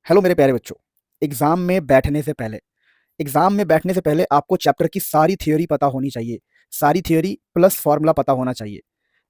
Hello मेरे प्यारे बच्चों। एग्जाम में बैठने से पहले आपको चैप्टर की सारी थ्योरी पता होनी चाहिए। सारी थ्योरी प्लस फॉर्मूला पता होना चाहिए।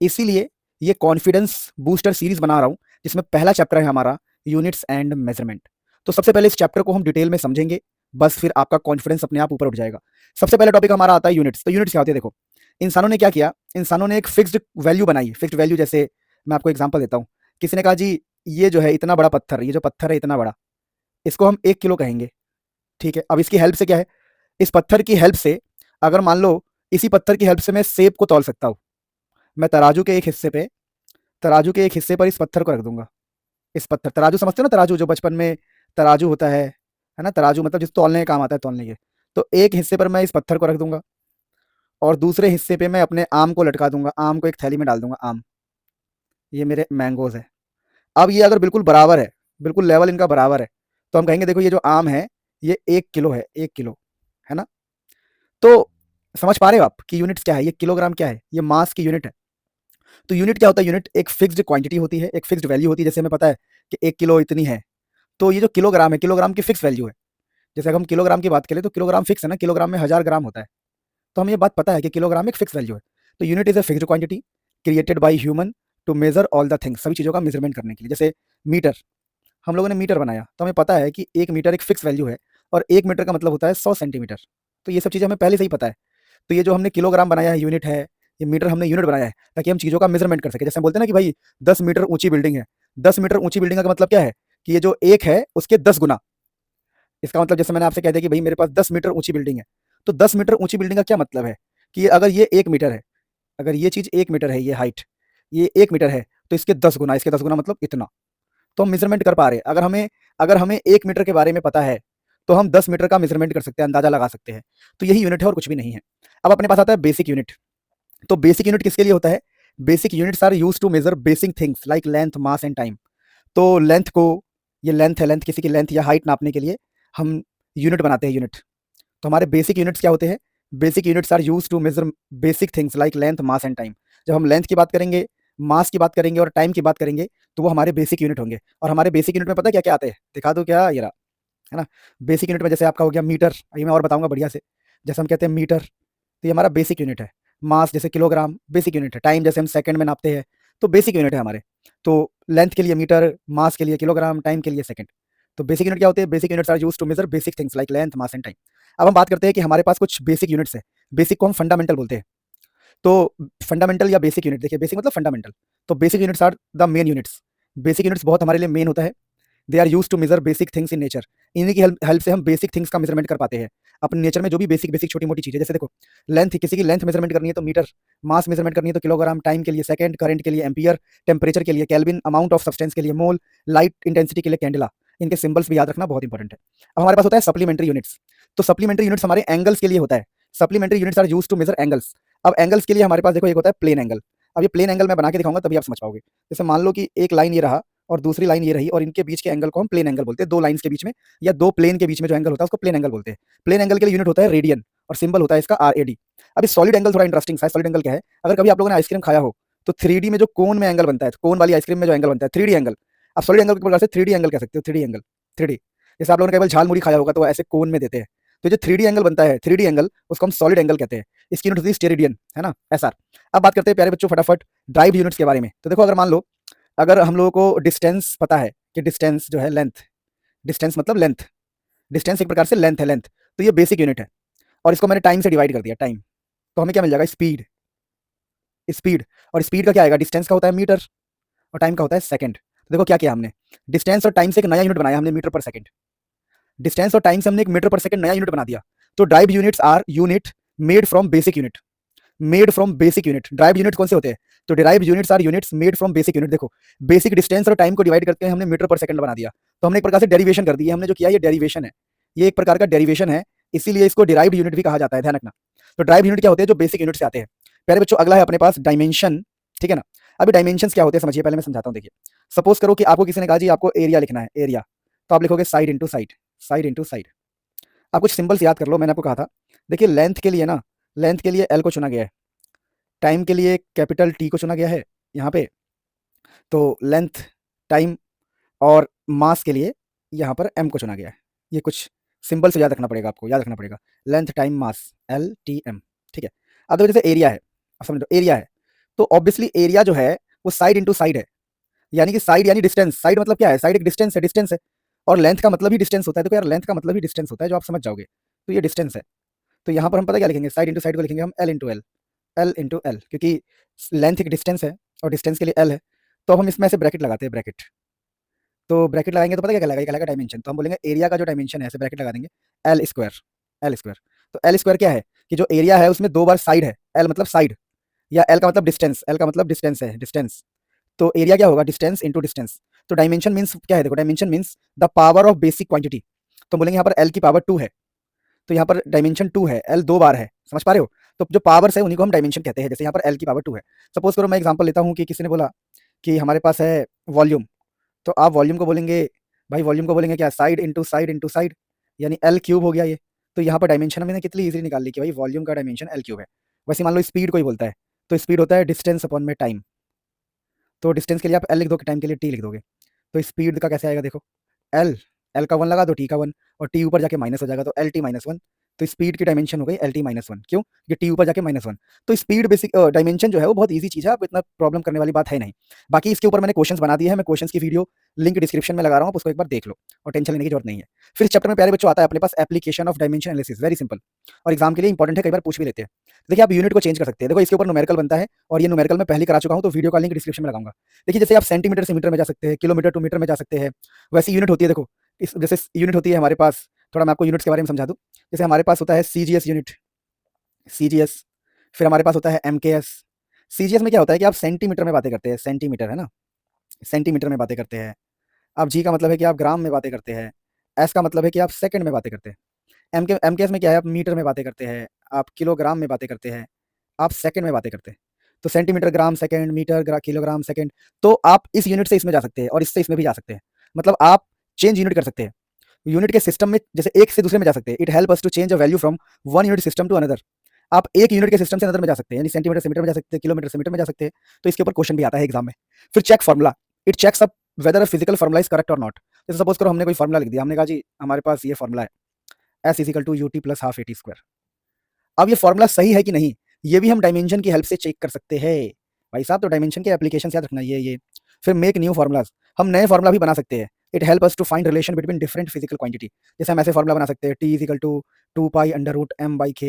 इसीलिए ये कॉन्फिडेंस बूस्टर सीरीज बना रहा हूं, जिसमें पहला चैप्टर है हमारा यूनिट्स एंड मेजरमेंट। तो सबसे पहले इस चैप्टर को हम डिटेल में समझेंगे, बस फिर आपका कॉन्फिडेंस अपने आप ऊपर उठ जाएगा। सबसे पहले टॉपिक हमारा आता है यूनिट्स। तो यूनिट्स क्या होते हैं? देखो, इंसानों ने क्या किया, इंसानों ने एक फिक्स्ड वैल्यू बनाई। फिक्स्ड वैल्यू जैसे मैं आपको एग्जांपल देता हूं। किसी ने कहा जी, ये जो है इतना बड़ा पत्थर, ये जो पत्थर है इतना बड़ा, इसको हम 1 किलो कहेंगे। ठीक है, अब इसकी हेल्प से क्या है, इस पत्थर की हेल्प से, अगर मान लो इसी पत्थर की हेल्प से मैं सेब को तौल सकता हूँ। मैं तराजू के एक हिस्से पर इस पत्थर को रख दूंगा। इस पत्थर, तराजू समझते हो ना, तराजू जो बचपन में तराजू होता है ना, तराजू मतलब जिस तौलने का काम आता है, तौलने के। तो एक हिस्से पर मैं इस पत्थर को रख दूंगा और दूसरे हिस्से पे मैं अपने आम को लटका दूंगा। आम को एक थैली में डाल दूंगा। आम, ये मेरे मैंगोज है। अब ये अगर बिल्कुल बराबर है, बिल्कुल लेवल इनका बराबर है, तो हम कहेंगे देखो ये जो आम है ये 1 किलो है, 1 किलो, है ना। तो समझ पा रहे हो आप कि यूनिट्स क्या है? ये किलोग्राम क्या है, ये मास की यूनिट है। तो यूनिट क्या होता है? यूनिट एक फिक्स्ड क्वांटिटी होती है, एक फिक्स्ड वैल्यू होती है। जैसे हमें पता है कि 1 किलो इतनी है, तो ये जो किलोग्राम है, किलोग्राम की फिक्स वैल्यू है। जैसे अगर हम किलोग्राम की बात करें तो किलोग्राम फिक्स है ना, किलोग्राम में 1000 ग्राम होता है। तो हमें ये बात पता है कि किलोग्राम एक फिक्स वैल्यू है। तो unit is a fixed quantity created by human to measure all the things, सभी चीज़ों का मेजरमेंट करने के लिए। जैसे मीटर, हम लोगों ने मीटर बनाया तो हमें पता है कि 1 मीटर एक फिक्स वैल्यू है, और 1 मीटर का मतलब होता है 100 सेंटीमीटर। तो ये सब चीज़ें हमें पहले से ही पता है। तो ये जो हमने किलोग्राम बनाया है यूनिट है, ये मीटर हमने यूनिट बनाया है ताकि हम चीज़ों का मेजरमेंट कर सके। जैसे हम बोलते हैं ना कि भाई 10 मीटर ऊंची बिल्डिंग है। 10 मीटर ऊंची बिल्डिंग का मतलब क्या है कि ये जो एक है उसके 10 गुना। इसका मतलब जैसे मैंने आपसे कह दिया कि भाई मेरे पास 10 मीटर ऊंची बिल्डिंग है, तो 10 मीटर ऊंची बिल्डिंग का क्या मतलब है कि अगर ये 1 मीटर है, अगर ये चीज़ 1 मीटर है, ये हाइट, ये 1 मीटर है, तो इसके 10 गुना, इसके 10 गुना मतलब इतना। तो हम मेजरमेंट कर पा रहे हैं। अगर हमें 1 मीटर के बारे में पता है, तो हम 10 मीटर का मेजरमेंट कर सकते हैं, अंदाजा लगा सकते हैं। तो यही यूनिट है और कुछ भी नहीं है। अब अपने पास आता है बेसिक यूनिट। तो बेसिक यूनिट किसके लिए होता है? Basic units are use to measure basic things like length, mass and time. तो लेंथ को, ये लेंथ है, लेंथ किसी की लेंथ या हाइट नापने के लिए हम यूनिट बनाते हैं, यूनिट। तो हमारे बेसिक यूनिट्स क्या होते हैं? Basic units are use to measure basic things like length, mass and time. जब हम लेंथ की बात करेंगे, मास की बात करेंगे और टाइम की बात करेंगे, तो वो हमारे बेसिक यूनिट होंगे। और हमारे बेसिक यूनिट में पता है क्या क्या आते हैं? दिखा दो क्या, ये रहा, है ना। बेसिक यूनिट में जैसे आपका हो गया मीटर, ये मैं और बताऊंगा बढ़िया से। जैसे हम कहते हैं मीटर, तो ये हमारा बेसिक यूनिट है। मास जैसे किलोग्राम, बेसिक यूनिट है। टाइम जैसे हम सेकंड में नापते हैं, तो बेसिक यूनिट है हमारे। तो लेंथ के लिए मीटर, मास के लिए किलोग्राम, टाइम के लिए सेकंड। तो बेसिक यूनिट क्या होते हैं? Basic units are used to measure basic things like length, mass and time. अब हम बात करते हैं कि हमारे पास कुछ बेसिक यूनिट्स है। बेसिक को हम फंडामेंटल बोलते हैं। तो फंडामेंटल या बेसिक यूनिट, देखिए बेसिक मतलब फंडामेंटल, तो basic units are the main units. Basic units बहुत हमारे लिए मेन होता है। They are use to measure basic things in nature. इन्हीं की हेल्प से हम बेसिक थिंग्स का मेजरमेंट कर पाते हैं अपने नेचर में। जो भी बेसिक बेसिक छोटी मोटी चीजें, जैसे देखो लेंथ, किसी की लेंथ मेजरमेंट करनी है तो मीटर, मास मेजरमेंट करनी है तो किलोग्राम, टाइम के लिए सेकंड, करंट के लिए एम्पियर, टेम्परेचर के लिए केल्विन, अमाउंट ऑफ सब्सटेंस के लिए मोल, लाइट इंटेंसिटी के लिए कैंडला। इनके सिंबल्स भी याद रखना बहुत इंपॉर्टेंट है। अब हमारे पास होता है सप्लीमेंट्री यूनिट्स। तो सप्लीमेंट्री यूनिट्स हमारे एंगल्स के लिए होता है। Supplementary units are use to measure angles. अब एंगल्स के लिए हमारे पास देखो एक होता है प्लेन एंगल। अब ये प्लेन एंगल मैं बना के दिखाऊंगा तभी आप समझ पाओगे। जैसे मान लो कि एक लाइन ये रहा और दूसरी लाइन ये रही, और इनके बीच के एंगल को हम प्लेन एंगल बोलते हैं। दो लाइंस के बीच में या दो प्लेन के बीच में जो एंगल होता है उसको प्लेन एंगल बोलते हैं। प्लेन एंगल के लिए यूनिट होता है रेडियन, और सिंबल होता है इसका RAD। अब इस सॉलिड एंगल थोड़ा इंटरेस्टिंग है। सॉलिड एंगल क्या है? अगर कभी आप लोगों ने आइसक्रीम खाया हो, तो 3D में जो कोन में एंगल बनता है, कोन वाली आइसक्रीम में जो एंगल बनता है 3D एंगल, आप सॉलिड एंगल के प्रकार से 3D एंगल कह सकते हो। 3D angle, 3D। जैसे आप लोगों ने केवल झाल मुड़ी खाया होगा तो वो ऐसे कोन में देते हैं। तो जो 3D एंगल बनता है, 3D एंगल, उसको हम सॉलिड एंगल कहते हैं। इसकी यूनिट होती है स्टेरेडियन, है ना, SR। अब बात करते हैं प्यारे बच्चों फटाफट ड्राइव यूनिट्स के बारे में। तो देखो, अगर मान लो, अगर हम लोगों को डिस्टेंस पता है कि डिस्टेंस जो है लेंथ, डिस्टेंस मतलब लेंथ, डिस्टेंस एक प्रकार से लेंथ है, लेंथ। तो ये बेसिक यूनिट है, और इसको मैंने टाइम से डिवाइड कर दिया, टाइम। तो हमें क्या मिल जाएगा? स्पीड। स्पीड, और स्पीड का क्या आएगा? डिस्टेंस का होता है मीटर और टाइम का होता है सेकंड। तो देखो क्या किया हमने, डिस्टेंस और टाइम से एक नया यूनिट बनाया हमने, मीटर पर सेकंड। डिस्टेंस और टाइम से हमने एक मीटर पर सेकंड नया यूनिट बना दिया। तो derived units are unit made from basic unit. Made from basic unit. Derived unit कौन से होते हैं? तो derived units are units made from basic unit. देखो, बेसिक डिस्टेंस और टाइम को डिवाइड करके हमने मीटर पर सेकंड बना दिया। तो हमने एक प्रकार से डेरिवेशन कर दी है। हमने जो किया ये डेरिवेशन है, ये एक प्रकार का डेरिवेशन है, इसीलिए इसको डिराइव्ड यूनिट भी कहा जाता है, ध्यान रखना। तो ड्राइव यूनिट क्या होते हैं? जो बेसिक यूनिट से आते हैं। प्यारे बच्चों, अगला है अपने पास डायमेंशन। ठीक है ना। अभी डायमेंशन क्या होते हैं समझिए, पहले मैं समझाता हूँ। देखिए, सपोज करो कि आपको किसी ने कहा जी आपको एरिया लिखना है, एरिया। तो आप लिखोगे side into side, side into side. आप कुछ सिंबल्स याद कर लो, मैंने आपको कहा था। देखिए, लेंथ के लिए ना, लेंथ के लिए L को चुना गया है, टाइम के लिए कैपिटल T को चुना गया है, यहाँ पे। तो लेंथ, टाइम और मास के लिए यहाँ पर m को चुना गया है। ये कुछ सिंबल से याद रखना पड़ेगा, आपको याद रखना पड़ेगा, लेंथ टाइम मास, LTM, ठीक है। अब देखो जैसे एरिया है, अब समझो एरिया है, तो ऑब्वियसली एरिया जो है वो साइड इंटू साइड है, यानी कि साइड यानी डिस्टेंस, साइड मतलब क्या है, साइड एक डिस्टेंस है, डिस्टेंस है, और लेंथ का मतलब ही डिस्टेंस होता है, देखो यार लेंथ का मतलब ही डिस्टेंस होता है, जो आप समझ जाओगे, तो ये डिस्टेंस है। तो यहाँ पर हम पता क्या लिखेंगे, साइड इंटू साइड को लिखेंगे हम L into L, L into L, क्योंकि लेंथ एक डिस्टेंस है और डिस्टेंस के लिए L है, तो हम इसमें से ब्रैकेट लगाते हैं, ब्रैकेट, तो ब्रैकेट लगाएंगे तो पता क्या कहलाएगा, ये कहलाएगा डायमेंशन, तो हम बोलेंगे एरिया का जो डायमेंशन है, ऐसे ब्रैकेट लगा देंगे, एल स्क्वायर, एल स्क्वायर। तो एल स्क्वायर क्या है कि जो एरिया है उसमें 2 बार साइड है, एल मतलब साइड, या एल का मतलब डिस्टेंस, एल का मतलब डिस्टेंस है, डिस्टेंस, तो एरिया क्या होगा, डिस्टेंस इंटू डिस्टेंस। तो डायमेंशन मीन्स क्या है, देखो dimension means the power of basic quantity, तो बोलेंगे यहाँ पर एल की पावर 2 है, तो यहाँ पर डायमेंशन 2 है, एल 2 बार है, समझ पा रहे हो, तो जो पावर्स है उन्हीं को हम डायमेंशन कहते हैं, जैसे यहाँ पर एल की पावर 2 है। सपोज करो मैं एग्जांपल लेता हूँ कि किसी ने बोला कि हमारे पास है वॉल्यूम, तो आप वॉल्यूम को बोलेंगे, भाई वॉल्यूम को बोलेंगे क्या, साइड इंटू साइड, यानी एल क्यूब हो गया ये। तो यहाँ पर डायमेंशन हमने कितनी इजीली निकाल ली कि भाई वॉल्यूम का डायमेंशन एल क्यूब है। वैसे मान लो स्पीड कोई बोलता है, तो स्पीड होता है डिस्टेंस अपॉन में टाइम, तो डिस्टेंस के लिए आप एल लिख दो, टाइम के लिए टी लिख दोगे, तो स्पीड का कैसे आएगा, देखो एल, एल का 1 लगा दो, टी का 1, और टी ऊपर जाके माइनस हो जाएगा, तो एल टी माइनस 1, तो स्पीड की डायमेंशन हो गई एल टी माइनस 1, क्यों, ये टी ऊपर जाके माइनस 1। तो स्पीड बेसिक डायमेंशन जो है वो बहुत ईजी चीज़ है, आप इतना प्रॉब्लम करने वाली बात है नहीं। बाकी इसके ऊपर मैंने क्वेश्चंस बना दिए हैं, मैं क्वेश्चंस की वीडियो लिंक डिस्क्रिप्शन में लगा रहा हूँ, आप उसको एक बार देख लो और टेंशन लेने की जरूरत नहीं है। फिर इस चैप्टर में प्यारे बच्चों आता है अपने पास application of dimension analysis, very simple, और एग्जाम के लिए इंपॉर्टेंट है, कई बार पूछ भी लेते हैं। देखिए आप यूनिट को चेंज कर सकते हैं, देखो इसके ऊपर न्यूमेरिकल बनता है, और ये न्यूमेरिकल मैं पहले करा चुका हूँ, तो वीडियो का लिंक डिस्क्रिप्शन में लगाऊंगा। देखिए जैसे आप सेंटीमीटर से मीटर में जा सकते हैं, किलोमीटर टू मीटर में जा सकते हैं, वैसी यूनिट होती है, देखो इस जैसे यूनिट होती है हमारे पास, थोड़ा मैं आपको यूनिट्स के बारे में समझा दूं। जैसे हमारे पास होता है CGS यूनिट, CGS, फिर हमारे पास होता है MKS। CGS में क्या होता है कि आप सेंटीमीटर में बातें करते हैं, सेंटीमीटर है ना, सेंटीमीटर में बातें करते हैं। अब G का मतलब है कि आप ग्राम में बातें करते हैं, S का मतलब है कि आप सेकंड में बातें करते हैं। MKS में क्या है, आप मीटर में बातें करते हैं, आप किलोग्राम में बातें करते हैं, आप सेकंड में बातें करते हैं। तो सेंटीमीटर, ग्राम, सेकंड, मीटर, किलोग्राम, सेकंड, तो आप इस यूनिट से इसमें जा सकते हैं और इससे इसमें भी जा सकते हैं, मतलब आप चेंज यूनिट कर सकते हैं यूनिट के सिस्टम में, जैसे एक से दूसरे में जा सकते हैं। It help us to change a value from one unit system to another. आप एक यूनिट के सिस्टम से अनदर में जा सकते हैं, यानी सेंटीमीटर से मीटर में जा सकते हैं, किलोमीटर से मीटर में जा सकते हैं। तो इसके ऊपर क्वेश्चन भी आता है एग्जाम में। फिर check formula, it checks up whether a physical formula is correct और नॉट। जैसे सपोज करो हमने कोई फॉर्मुला लिख दिया, हमने कहा जी हमारे पास ये फॉर्मुला है, S is equal to UT plus half AT square. अब ये फॉर्मुला सही है कि नहीं, ये भी हम डायमेंशन की हेल्प से चेक कर सकते हैं भाई साहब। तो डायमेंशन के एप्लीकेशन याद रखना, ये फिर मेक न्यू फॉर्मुलाज, हम नए फॉर्मुला भी बना सकते हैं। It help us to find relation between different physical quantity. जैसे हम ऐसे फॉर्मुला बना सकते हैं, T is equal to 2 pi under root m/k,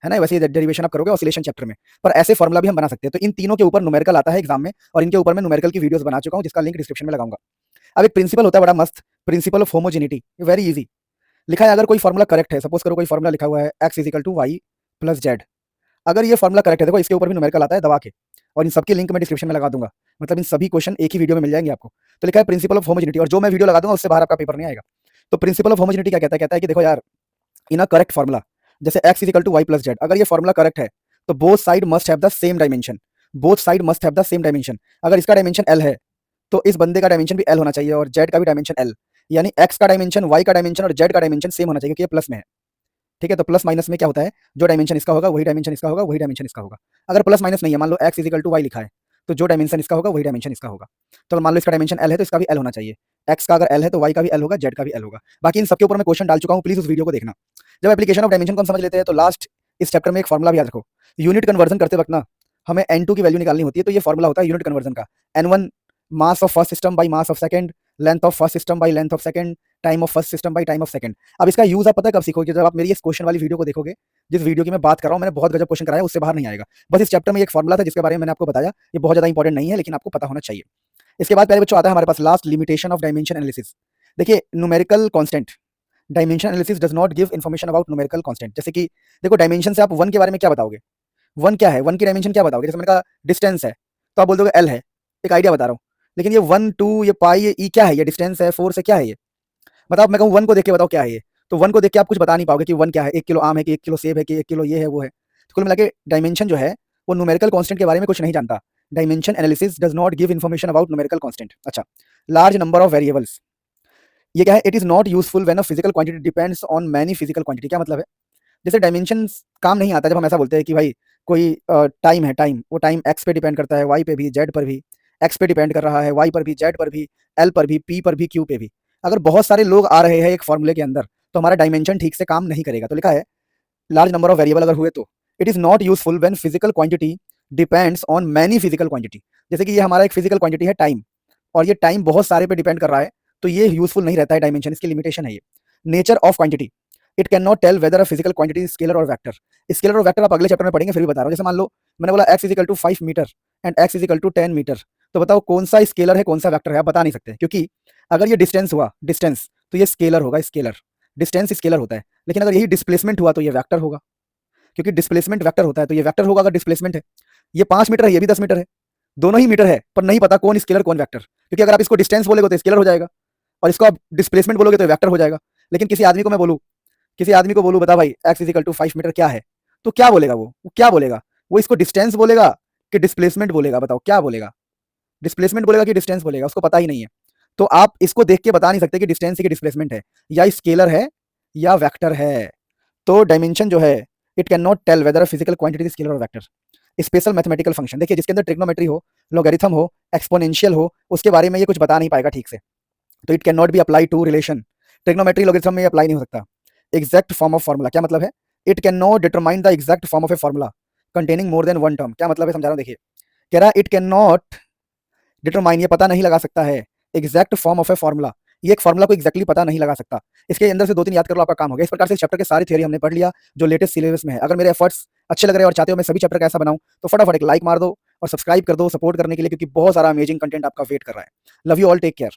है ना, वैसे ये डेरिवेशन आप करोगे ऑसिलेशन चैप्टर में, पर ऐसे फॉर्मुला भी हम बना सकते हैं। तो इन तीनों के ऊपर न्यूमेरिकल आता है एग्जाम में, और इनके ऊपर मैं न्यूमेरिकल की वीडियोस बना चुका हूं, जिसका लिंक डिस्क्रिप्शन में लगाऊंगा। अब एक प्रिंसिपल होता है बड़ा मस्त, principle of homogeneity, very easy. लिखा है अगर कोई फॉर्मुला करेक्ट है, सपोज करो कोई फॉर्मुला लिखा हुआ है x is equal to Y plus Z, अगर ये फॉर्मुला करेक्ट है, देखो इसके ऊपर भी न्यूमेरिकल आता है दबा के, और इन सबकी लिंक मैं डिस्क्रिप्शन में लगा दूंगा, मतलब इन सभी क्वेश्चन एक ही वीडियो में मिल जाएंगे आपको। तो लिखा है प्रिंसिपल ऑफ होमोजेनिटी, और जो मैं वीडियो लगा दूंगा उससे बाहर आपका पेपर नहीं आएगा। तो प्रिंसिपल ऑफ होमोजेनिटी क्या कहता है, कहता है कि देखो यार इन अ करेक्ट फॉर्मुला, जैसे x is equal to Y plus Z, अगर ये फॉर्मुला करेक्ट है तो both side must have the same dimension, both side must have the same dimension. अगर इसका डायमेंशन l है तो इस बंदे का डायमेंशन भी l होना चाहिए, और z का भी डायमेंशन l, यानी x का डायमेंशन, y का डायमेंशन और z का डायमेंशन सेम होना चाहिए, क्योंकि ये प्लस में है। ठीक है, तो प्लस माइनस में क्या होता है, जो डायमेंशन इसका होगा वही डायमेंशन इसका होगा, वही डायमेंशन इसका होगा। अगर प्लस माइनस नहीं है, मान लो x इजिकल टू वाई लिखा है, तो जो डायमेंशन इसका होगा वही डायमेंशन इसका होगा। तो मान लो इसका डायमेंशन l है तो इसका भी l होना चाहिए, x का अगर l है तो y का भी l होगा, z का भी l होगा। बाकी इन सबके ऊपर मैं क्वेश्चन डाल चुका हूँ, प्लीज उस वीडियो को देखना। जब एप्लीकेशन ऑफ डायमेंशन को हम समझ लेते हैं, तो लास्ट इस चैप्टर में एक फॉर्मुला भी याद रखो। यूनिट कन्वर्जन करते वक्त ना हमें n2 की वैल्यू निकालनी होती है, तो ये फॉर्मुला होता है यूनिट कन्वर्जन का, n1 mass of first system by mass of second, length of first system by length of second, time of first system by time of second. अब इसका यूज आप पता है कब सीखोगे, जब आप मेरी इस क्वेश्चन वाली वीडियो को देखोगे, जिस वीडियो की मैं बात कर रहा हूँ, मैंने बहुत गजब क्वेश्चन कराया, उससे बाहर नहीं आएगा। बस इस चैप्टर में एक फॉर्मुला था जिसके बारे में मैंने आपको बताया, ये बहुत ज्यादा इंपॉर्टेंट नहीं है, लेकिन आपको पता होना चाहिए। इसके बाद पहले बच्चों आता है हमारे पास last, limitation of dimension analysis. देखिए numerical constant, dimension analysis does not give information about numerical constant. जैसे कि देखो डायमेंशन से आप वन के बारे में क्या बताओगे, वन क्या है, वन की डायमेंशन क्या बताओगे, जैसे मैंने कहा डिस्टेंस है तो आप बोल दोगे एल है, एक आइडिया बता रहा हूँ। लेकिन ये 1 2 ये पाई ये ई क्या है, ये डिस्टेंस है, फोर्स है, क्या है ये, बताओ। मैं कहूँ वन को देख के बताओ क्या है ये, तो वन को देख के आप कुछ बता नहीं पाओगे कि वन क्या है, 1 किलो आम है कि 1 किलो सेब है कि 1 किलो ये है वो है। तो कुल मिला के डायमेंशन जो है वो न्यूमेरिकल कांस्टेंट के बारे में कुछ नहीं जानता। Dimension analysis does not give information about numerical constant. अच्छा, लार्ज नंबर ऑफ वेरिएबल्स, ये क्या है, it is not useful when a physical quantity depends on many physical quantity. क्या मतलब है, जैसे डायमेंशन काम नहीं आता जब हम ऐसा बोलते हैं कि भाई कोई टाइम है, टाइम, वो टाइम एक्स पे डिपेंड करता है, वाई पे भी, जेड पर भी, एक्स पे डिपेंड कर रहा है, वाई पर भी, जेड पर भी, एल पर भी, पी पर भी, क्यू पे भी। अगर बहुत सारे लोग आ रहे हैं एक फॉर्मूले के अंदर तो हमारा डायमेंशन ठीक से काम नहीं करेगा। तो लिखा है लार्ज नंबर ऑफ वेरिएबल अगर हुए तो it is not useful when physical quantity depends on many physical quantity. जैसे कि ये हमारा एक फिजिकल क्वांटिटी है टाइम, और ये टाइम बहुत सारे पे डिपेंड कर रहा है, तो ये यूजफुल नहीं रहता है डायमेंशन, इसकी लिमिटेशन है ये। Nature of quantity, it can not tell whether a physical quantity scalar और वेक्टर। स्केलर और वेक्टर आप अगले चैप्टर में पढ़ेंगे, फिर भी बता रहा हूँ। जैसे मान लो मैंने बोला x is equal to 5 metre and x is equal to 10 metre, तो बताओ कौन सा स्केलर है कौन सा वेक्टर है, आप बता नहीं सकते, क्योंकि अगर ये डिस्टेंस हुआ डिस्टेंस तो ये स्केलर होगा, स्केलर डिस्टेंस स्केलर होता है। लेकिन अगर यही डिस्प्लेसमेंट हुआ तो ये वेक्टर होगा, क्योंकि डिस्प्लेसमेंट वेक्टर होता है, तो ये वेक्टर होगा अगर डिस्प्लेसमेंट है। ये 5 मीटर है, ये भी 10 मीटर है, दोनों ही मीटर है, पर नहीं पता कौन स्केलर कौन वेक्टर, क्योंकि अगर आप इसको डिस्टेंस बोलेगे तो स्केलर हो जाएगा, और इसको आप डिस्प्लेसमेंट बोलोगे तो वेक्टर हो जाएगा। लेकिन किसी आदमी को मैं बोलूँ, किसी आदमी को बोलूँ बता भाई x इजिकल टू 5 मीटर क्या है, तो क्या बोलेगा वो क्या बोलेगा, वो इसको डिस्टेंस बोलेगा कि डिस्प्लेसमेंट बोलेगा, बताओ क्या बोलेगा, डिस्प्लेसमेंट बोलेगा कि डिस्टेंस बोलेगा, उसको पता ही नहीं है। तो आप इसको देख के बता नहीं सकते कि डिस्टेंस की डिस्प्लेसमेंट है, या स्केलर है या वेक्टर है। तो डायमेंशन जो है it can not tell whether physical quantity scalar और वेक्टर। स्पेशल मैथमेटिकल फंक्शन देखिए जिसके अंदर ट्रिग्नोमेट्री हो, लोगरिथम हो, एक्सपोनेंशियल हो, उसके बारे में ये कुछ बता नहीं पाएगा ठीक से, तो it can not be apply to relation. Trigonometry logarithm में अप्लाई नहीं हो सकता। एग्जैक्ट फॉर्म ऑफ फॉर्मूला क्या मतलब है, it can not determine the exact form of a formula containing more than one term. क्या मतलब है समझा रहा हूँ, देखिए कह रहा इट कैन नॉट डिटरमाइन, ये पता नहीं लगा सकता है exact form of a formula, ये एक फॉर्मूला को एग्जैक्टली पता नहीं लगा सकता। इसके अंदर से 2-3 याद कर लो, आपका काम हो गया। इस प्रकार से इस चैप्टर के सारी थ्योरी हमने पढ़ लिया जो लेटेस्ट सिलेबस में है। अगर मेरे एफर्ट्स अच्छे लग रहे हैं और चाहते हो मैं सभी चैप्टर का ऐसा बनाऊं, तो फटाफट एक लाइक मार दो और सब्सक्राइब कर दो सपोर्ट करने के लिए, क्योंकि बहुत सारा अमेजिंग कंटेंट आपका वेट कर रहा है। Love you all, take care.